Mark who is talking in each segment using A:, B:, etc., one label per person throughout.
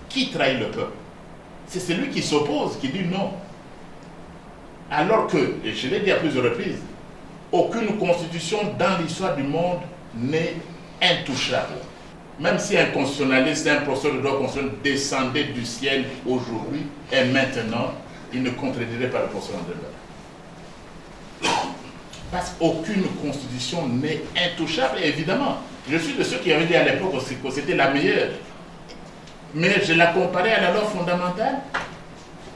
A: Qui trahit le peuple? C'est celui qui s'oppose, qui dit non. Alors que, et je l'ai dit à plusieurs reprises, aucune constitution dans l'histoire du monde n'est intouchable. Même si un constitutionnaliste, un professeur de droit constitutionnel descendait du ciel aujourd'hui et maintenant, il ne contredirait pas le professeur de droit. Parce qu'aucune constitution n'est intouchable. Et évidemment, je suis de ceux qui avaient dit à l'époque que c'était la meilleure. Mais je la comparais à la loi fondamentale,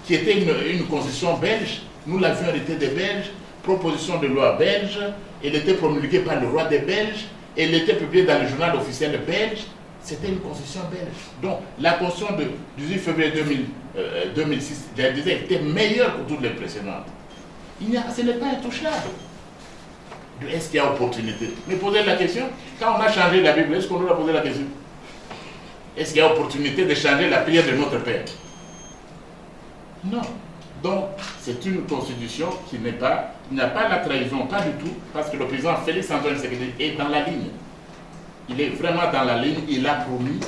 A: qui était une constitution belge. Nous l'avions hérité des Belges, proposition de loi belge. Elle était promulguée par le roi des Belges. Elle était publiée dans le journal officiel belge. C'était une constitution belge. Donc, la constitution du 18 février 2006, je disais, était meilleure que toutes les précédentes. Ce n'est pas intouchable. Est-ce qu'il y a opportunité? Mais posez la question. Quand on a changé la Bible, est-ce qu'on doit poser la question? Est-ce qu'il y a opportunité de changer la prière de notre Père? Non. Donc, c'est une constitution qui n'a pas la trahison, pas du tout, parce que le président Félix Antoine Tshisekedi est dans la ligne. Il est vraiment dans la ligne, il a promis.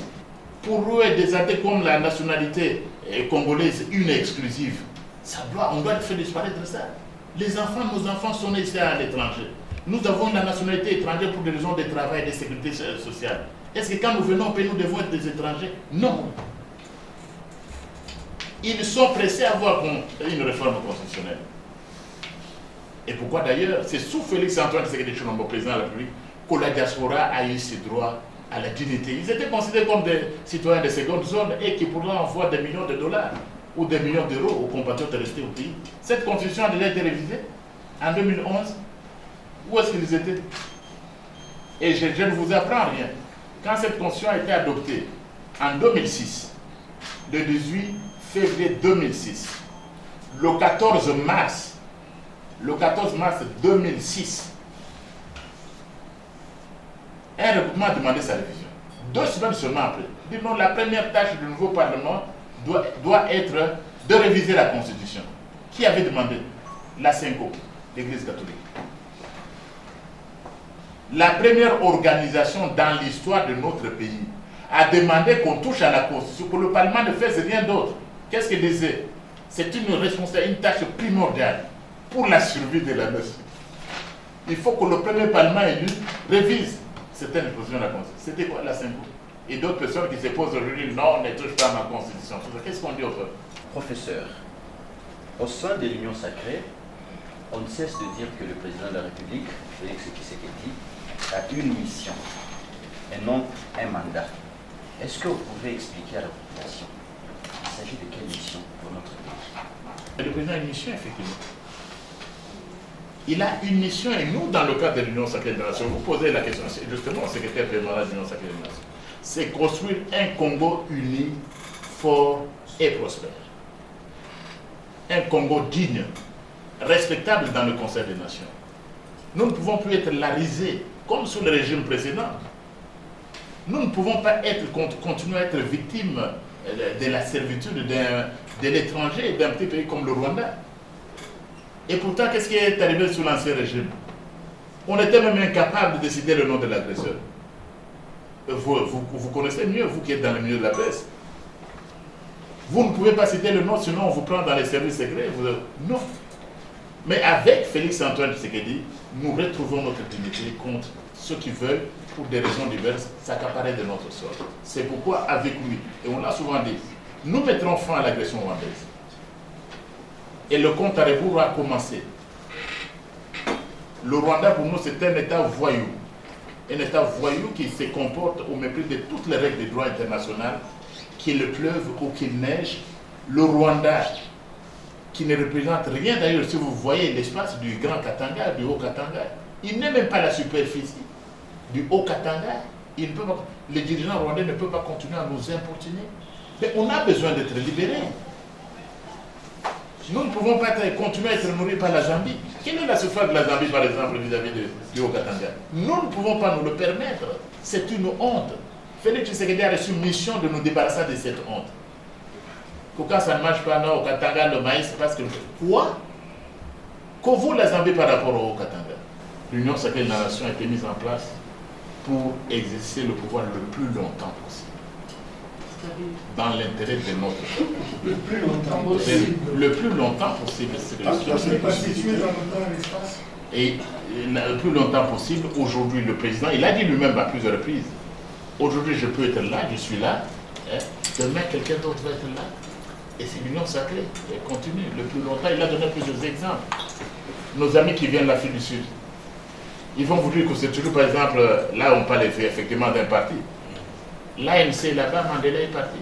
A: Pour eux, des athées comme la nationalité congolaise, une exclusive, on doit faire disparaître ça. Les enfants, nos enfants sont nés ici à l'étranger. Nous avons la nationalité étrangère pour des raisons de travail et de sécurité sociale. Est-ce que quand nous venons au pays, nous devons être des étrangers? Non. Ils sont pressés à avoir une réforme constitutionnelle. Et pourquoi d'ailleurs? C'est sous Félix Antoine Tshisekedi Tshilombo, président de la République, que la diaspora a eu ses droits à la dignité. Ils étaient considérés comme des citoyens de seconde zone et qui pourraient envoyer des millions de dollars ou des millions d'euros aux compatriotes restés au pays. Cette constitution a déjà été révisée en 2011. Où est-ce qu'ils étaient? Et je ne vous apprends rien. Quand cette constitution a été adoptée en 2006, le 18 février 2006, le 14 mars 2006, un regroupement a demandé sa révision. 2 semaines seulement après. Il dit non, la première tâche du nouveau Parlement doit être de réviser la Constitution. Qui avait demandé? La CENCO, l'Église catholique. La première organisation dans l'histoire de notre pays a demandé qu'on touche à la Constitution, que le Parlement ne fasse rien d'autre. Qu'est-ce qu'il disait? C'est une responsabilité, une tâche primordiale pour la survie de la nation. Il faut que le premier Parlement élu révise certaines dispositions de la Constitution. C'était quoi la CENCO? Et d'autres personnes qui se posent aujourd'hui, non, on ne touche pas à ma Constitution. Qu'est-ce qu'on dit au peuple?
B: Professeur, au sein de l'Union sacrée, on ne cesse de dire que le président de la République, Félix Tshisekedi, a une mission et non un mandat. Est-ce que vous pouvez expliquer à la population, il s'agit de quelle mission pour notre pays?
A: Le président a une mission, effectivement. Il a une mission et nous, dans le cadre de l'Union sacrée des nations, vous posez la question, justement au secrétaire permanent de l'Union sacrée des nations, c'est construire un Congo uni, fort et prospère. Un Congo digne, respectable dans le Conseil des Nations. Nous ne pouvons plus être larisés comme sous le régime précédent. Nous ne pouvons pas continuer à être victimes de la servitude de l'étranger et d'un petit pays comme le Rwanda. Et pourtant, qu'est-ce qui est arrivé sous l'ancien régime? On était même incapable de décider le nom de l'agresseur. Vous connaissez mieux, vous qui êtes dans le milieu de la presse. Vous ne pouvez pas citer le nom, sinon on vous prend dans les services secrets. Non. Mais avec Félix Antoine Tshisekedi, nous retrouvons notre dignité contre ceux qui veulent, pour des raisons diverses, s'accaparer de notre sort. C'est pourquoi, avec lui, et on l'a souvent dit, nous mettrons fin à l'agression rwandaise. Et le compte à rebours a commencé. Le Rwanda, pour nous, c'est un État voyou. Un État voyou qui se comporte au mépris de toutes les règles du droit international, qu'il pleuve ou qu'il neige. Le Rwanda, qui ne représente rien d'ailleurs, si vous voyez l'espace du Grand Katanga, du Haut Katanga, il n'est même pas la superficie du Haut Katanga. Les dirigeants rwandais ne peuvent pas continuer à nous importuner. Mais on a besoin d'être libérés. Nous ne pouvons pas continuer à être nourris par la Zambie. Quelle est la surface de la Zambie, par exemple, vis-à-vis du Haut-Katanga? Nous ne pouvons pas nous le permettre. C'est une honte. Félix Tshisekedi a reçu une mission de nous débarrasser de cette honte. Pourquoi ça ne marche pas non, au Katanga, le maïs? Parce que... Quoi? Que vaut la Zambie par rapport au Haut-Katanga? L'Union sacrée des nations a été mise en place pour exercer le pouvoir le plus longtemps possible. dans l'intérêt de notre peuple.
C: Le plus longtemps possible.
A: Le plus longtemps possible, c'est
C: Parce que ce n'est pas situé dans le temps et l'espace.
A: Et le plus longtemps possible, aujourd'hui, le président, il a dit lui-même à plusieurs reprises, aujourd'hui je peux être là, je suis là, hein, demain quelqu'un d'autre va être là. Et c'est l'union sacrée, elle continue le plus longtemps. Il a donné plusieurs exemples. Nos amis qui viennent de l'Afrique du Sud, ils vont vous dire que c'est toujours, par exemple, là on parle effectivement d'un parti. L'ANC là-bas, Mandela est parti.